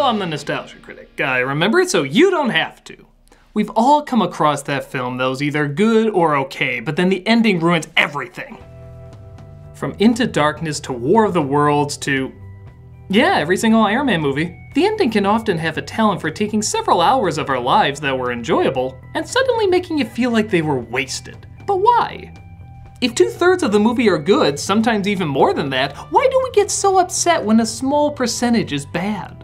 Hello, I'm the Nostalgia Critic. I remember it so you don't have to. We've all come across that film that was either good or okay, but then the ending ruins everything. From Into Darkness to War of the Worlds to, yeah, every single Iron Man movie. The ending can often have a talent for taking several hours of our lives that were enjoyable and suddenly making you feel like they were wasted. But why? If 2/3 of the movie are good, sometimes even more than that, why do we get so upset when a small percentage is bad?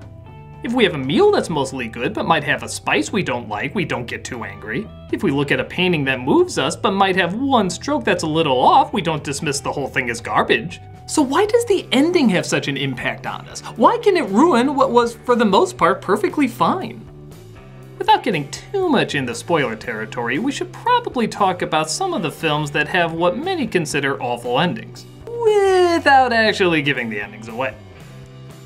If we have a meal that's mostly good but might have a spice we don't like, we don't get too angry. If we look at a painting that moves us but might have one stroke that's a little off, we don't dismiss the whole thing as garbage. So why does the ending have such an impact on us? Why can it ruin what was, for the most part, perfectly fine? Without getting too much into spoiler territory, we should probably talk about some of the films that have what many consider awful endings, without actually giving the endings away.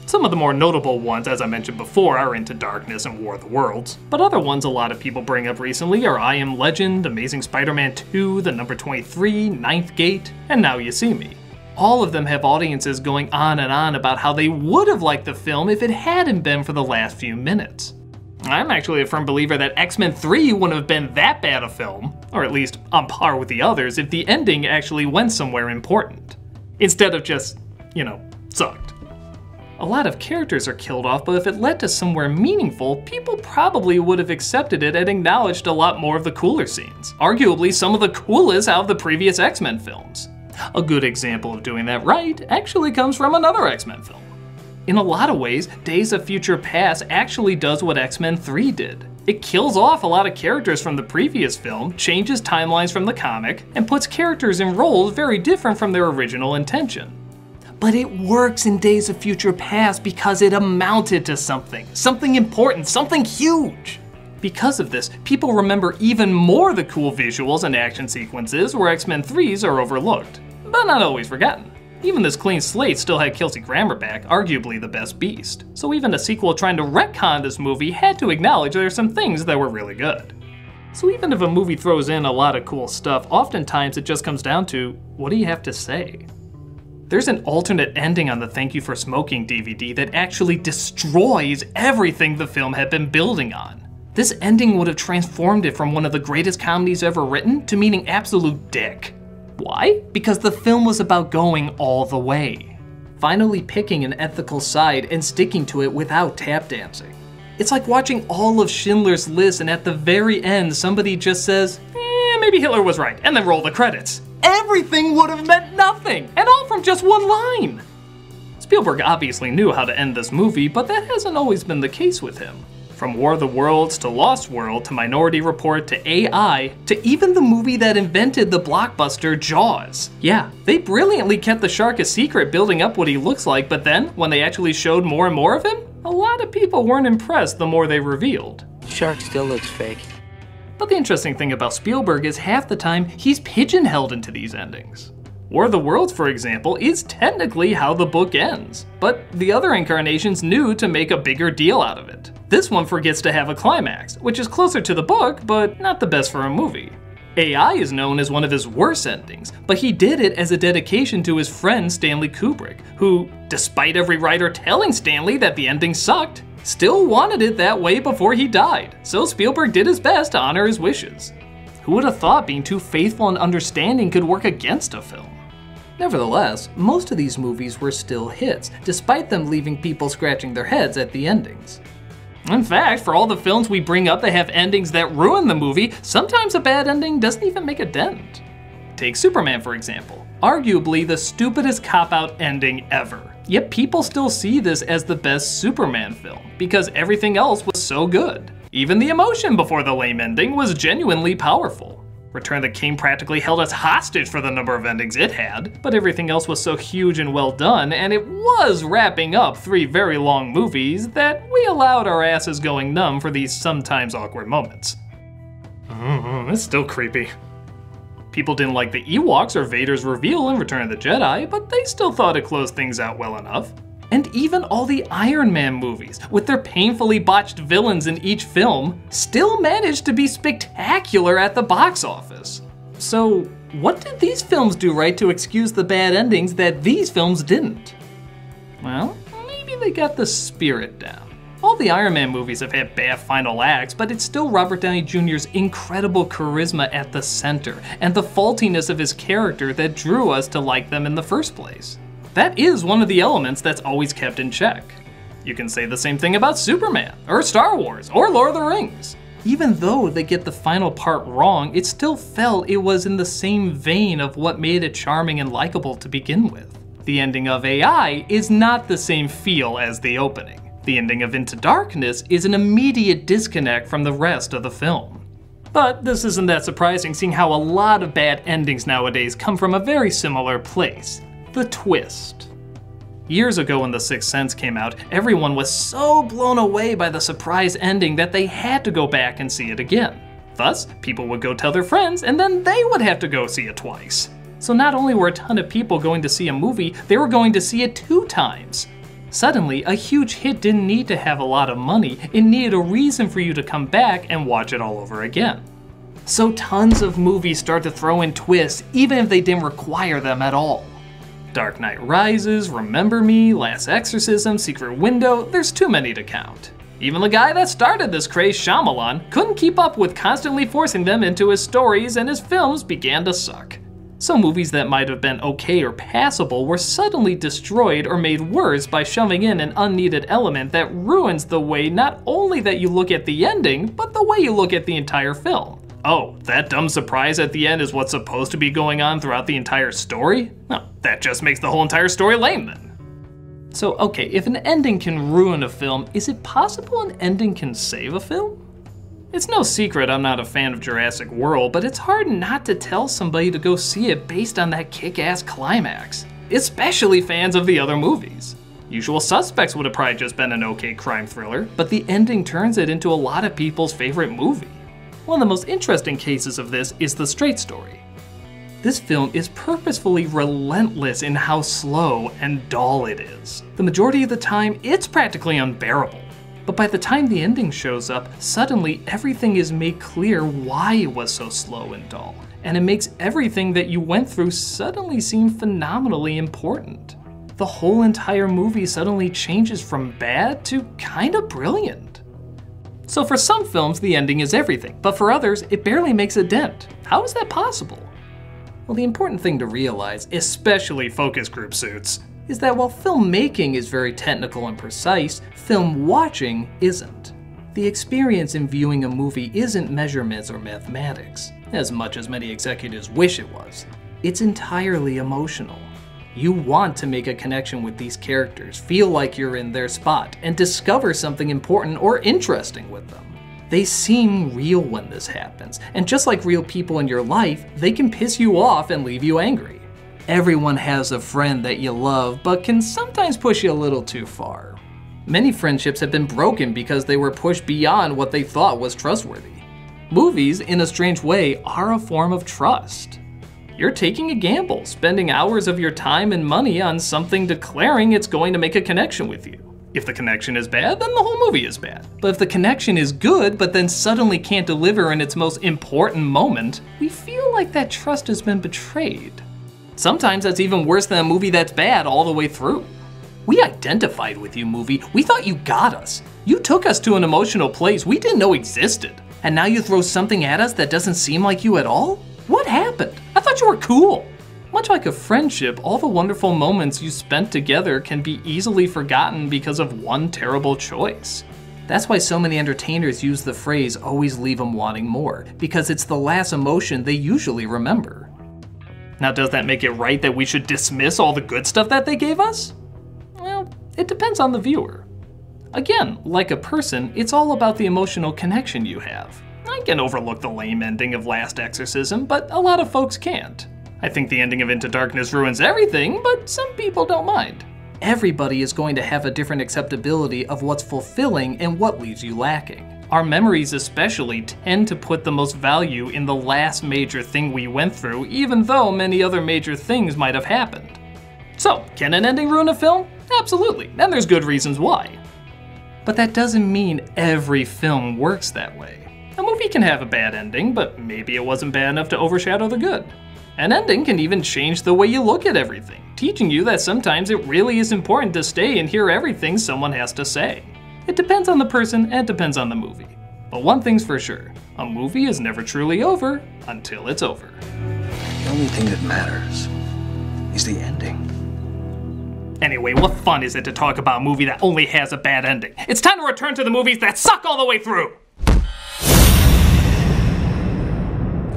Some of the more notable ones, as I mentioned before, are Into Darkness and War of the Worlds, but other ones a lot of people bring up recently are I Am Legend, Amazing Spider-Man 2, The Number 23, Ninth Gate, and Now You See Me. All of them have audiences going on and on about how they would have liked the film if it hadn't been for the last few minutes. I'm actually a firm believer that X-Men 3 wouldn't have been that bad a film, or at least on par with the others, if the ending actually went somewhere important, instead of just, sucked. A lot of characters are killed off, but if it led to somewhere meaningful, people probably would have accepted it and acknowledged a lot more of the cooler scenes. Arguably some of the coolest out of the previous X-Men films. A good example of doing that right actually comes from another X-Men film. In a lot of ways, Days of Future Past actually does what X-Men 3 did. It kills off a lot of characters from the previous film, changes timelines from the comic, and puts characters in roles very different from their original intention. But it works in Days of Future Past because it amounted to something important, something huge. Because of this, people remember even more the cool visuals and action sequences where X-Men 3s are overlooked, but not always forgotten. Even this clean slate still had Kelsey Grammer back, arguably the best Beast. So even a sequel trying to retcon this movie had to acknowledge there are some things that were really good. So even if a movie throws in a lot of cool stuff, oftentimes it just comes down to, what do you have to say? There's an alternate ending on the Thank You for Smoking DVD that actually destroys everything the film had been building on. This ending would have transformed it from one of the greatest comedies ever written to meaning absolute dick. Why? Because the film was about going all the way. Finally picking an ethical side and sticking to it without tap dancing. It's like watching all of Schindler's List and at the very end somebody just says, maybe Hitler was right, and then roll the credits. Everything would have meant nothing, and all from just one line. Spielberg obviously knew how to end this movie, but that hasn't always been the case with him. From War of the Worlds to Lost World to Minority Report to AI to even the movie that invented the blockbuster Jaws. Yeah, they brilliantly kept the shark a secret building up what he looks like, but then when they actually showed more and more of him, a lot of people weren't impressed the more they revealed. Shark still looks fake. But the interesting thing about Spielberg is half the time he's pigeonholed into these endings. War of the Worlds, for example, is technically how the book ends, but the other incarnations knew to make a bigger deal out of it. This one forgets to have a climax, which is closer to the book, but not the best for a movie. AI is known as one of his worst endings, but he did it as a dedication to his friend Stanley Kubrick, who, despite every writer telling Stanley that the ending sucked, still wanted it that way before he died, so Spielberg did his best to honor his wishes. Who would have thought being too faithful and understanding could work against a film? Nevertheless, most of these movies were still hits, despite them leaving people scratching their heads at the endings. In fact, for all the films we bring up that have endings that ruin the movie, sometimes a bad ending doesn't even make a dent. Take Superman, for example. Arguably the stupidest cop-out ending ever. Yet people still see this as the best Superman film, because everything else was so good. Even the emotion before the lame ending was genuinely powerful. Return of the King practically held us hostage for the number of endings it had, but everything else was so huge and well done, and it was wrapping up 3 very long movies that we allowed our asses going numb for these sometimes awkward moments. It's still creepy. People didn't like the Ewoks or Vader's reveal in Return of the Jedi, but they still thought it closed things out well enough. And even all the Iron Man movies, with their painfully botched villains in each film, still managed to be spectacular at the box office. So, what did these films do right to excuse the bad endings that these films didn't? Well, maybe they got the spirit down. All the the Iron Man movies have had bad final acts, but it's still Robert Downey Jr.'s incredible charisma at the center, and the faultiness of his character that drew us to like them in the first place. That is one of the elements that's always kept in check. You can say the same thing about Superman, or Star Wars, or Lord of the Rings. Even though they get the final part wrong, it still felt it was in the same vein of what made it charming and likable to begin with. The ending of AI is not the same feel as the opening. The ending of Into Darkness is an immediate disconnect from the rest of the film. But this isn't that surprising, seeing how a lot of bad endings nowadays come from a very similar place: the twist. Years ago when The Sixth Sense came out, everyone was so blown away by the surprise ending that they had to go back and see it again. Thus, people would go tell their friends, and then they would have to go see it twice. So not only were a ton of people going to see a movie, they were going to see it 2 times. Suddenly, a huge hit didn't need to have a lot of money, it needed a reason for you to come back and watch it all over again. So tons of movies start to throw in twists, even if they didn't require them at all. Dark Knight Rises, Remember Me, Last Exorcism, Secret Window, there's too many to count. Even the guy that started this craze, Shyamalan, couldn't keep up with constantly forcing them into his stories, and his films began to suck. So movies that might have been okay or passable were suddenly destroyed or made worse by shoving in an unneeded element that ruins the way not only that you look at the ending, but the way you look at the entire film. Oh, that dumb surprise at the end is what's supposed to be going on throughout the entire story? Well, that just makes the whole entire story lame then. So okay, if an ending can ruin a film, is it possible an ending can save a film? It's no secret I'm not a fan of Jurassic World, but it's hard not to tell somebody to go see it based on that kick-ass climax, especially fans of the other movies. Usual Suspects would have probably just been an okay crime thriller, but the ending turns it into a lot of people's favorite movie. One of the most interesting cases of this is The Straight Story. This film is purposefully relentless in how slow and dull it is. The majority of the time, it's practically unbearable. But by the time the ending shows up, suddenly everything is made clear why it was so slow and dull, and it makes everything that you went through suddenly seem phenomenally important. The whole entire movie suddenly changes from bad to kinda brilliant. So for some films, the ending is everything, but for others, it barely makes a dent. How is that possible? Well, the important thing to realize, especially focus group suits, is that while filmmaking is very technical and precise, film watching isn't. The experience in viewing a movie isn't measurements or mathematics, as much as many executives wish it was. It's entirely emotional. You want to make a connection with these characters, feel like you're in their spot, and discover something important or interesting with them. They seem real when this happens, and just like real people in your life, they can piss you off and leave you angry. Everyone has a friend that you love, but can sometimes push you a little too far. Many friendships have been broken because they were pushed beyond what they thought was trustworthy. Movies, in a strange way, are a form of trust. You're taking a gamble, spending hours of your time and money on something declaring it's going to make a connection with you. If the connection is bad, then the whole movie is bad. But if the connection is good, but then suddenly can't deliver in its most important moment, we feel like that trust has been betrayed. Sometimes that's even worse than a movie that's bad all the way through. We identified with you, movie. We thought you got us. You took us to an emotional place we didn't know existed. And now you throw something at us that doesn't seem like you at all? What happened? I thought you were cool. Much like a friendship, all the wonderful moments you spent together can be easily forgotten because of one terrible choice. That's why so many entertainers use the phrase, always leave them wanting more, because it's the last emotion they usually remember. Now, does that make it right that we should dismiss all the good stuff that they gave us? Well, it depends on the viewer. Again, like a person, it's all about the emotional connection you have. I can overlook the lame ending of Last Exorcism, but a lot of folks can't. I think the ending of Into Darkness ruins everything, but some people don't mind. Everybody is going to have a different acceptability of what's fulfilling and what leaves you lacking. Our memories especially tend to put the most value in the last major thing we went through, even though many other major things might have happened. So, can an ending ruin a film? Absolutely, and there's good reasons why. But that doesn't mean every film works that way. A movie can have a bad ending, but maybe it wasn't bad enough to overshadow the good. An ending can even change the way you look at everything, teaching you that sometimes it really is important to stay and hear everything someone has to say. It depends on the person and it depends on the movie. But one thing's for sure, a movie is never truly over until it's over. The only thing that matters is the ending. Anyway, what fun is it to talk about a movie that only has a bad ending? It's time to return to the movies that suck all the way through!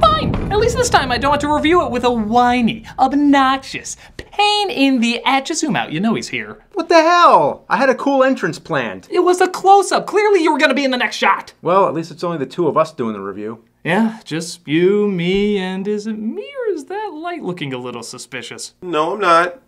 Fine! At least this time I don't have to review it with a whiny, obnoxious, pain in the just zoom out, you know he's here. What the hell? I had a cool entrance planned. It was a close-up. Clearly you were gonna be in the next shot. Well, at least it's only the two of us doing the review. Yeah, just you, me, and is it me or is that light looking a little suspicious? No, I'm not.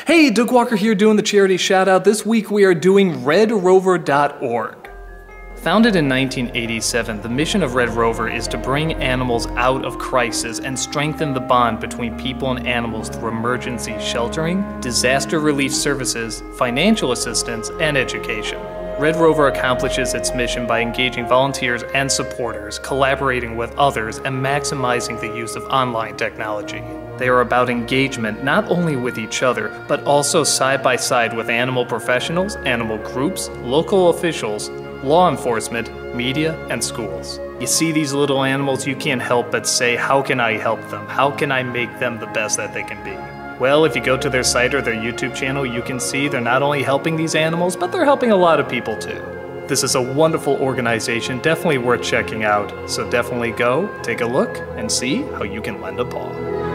Hey, Doug Walker here doing the charity shout out. This week we are doing redrover.org. Founded in 1987, the mission of Red Rover is to bring animals out of crisis and strengthen the bond between people and animals through emergency sheltering, disaster relief services, financial assistance, and education. Red Rover accomplishes its mission by engaging volunteers and supporters, collaborating with others, and maximizing the use of online technology. They are about engagement not only with each other, but also side by side with animal professionals, animal groups, local officials, law enforcement, media, and schools. You see these little animals, you can't help but say, how can I help them? How can I make them the best that they can be? Well, if you go to their site or their YouTube channel, you can see they're not only helping these animals, but they're helping a lot of people too. This is a wonderful organization, definitely worth checking out. So definitely go, take a look, and see how you can lend a paw.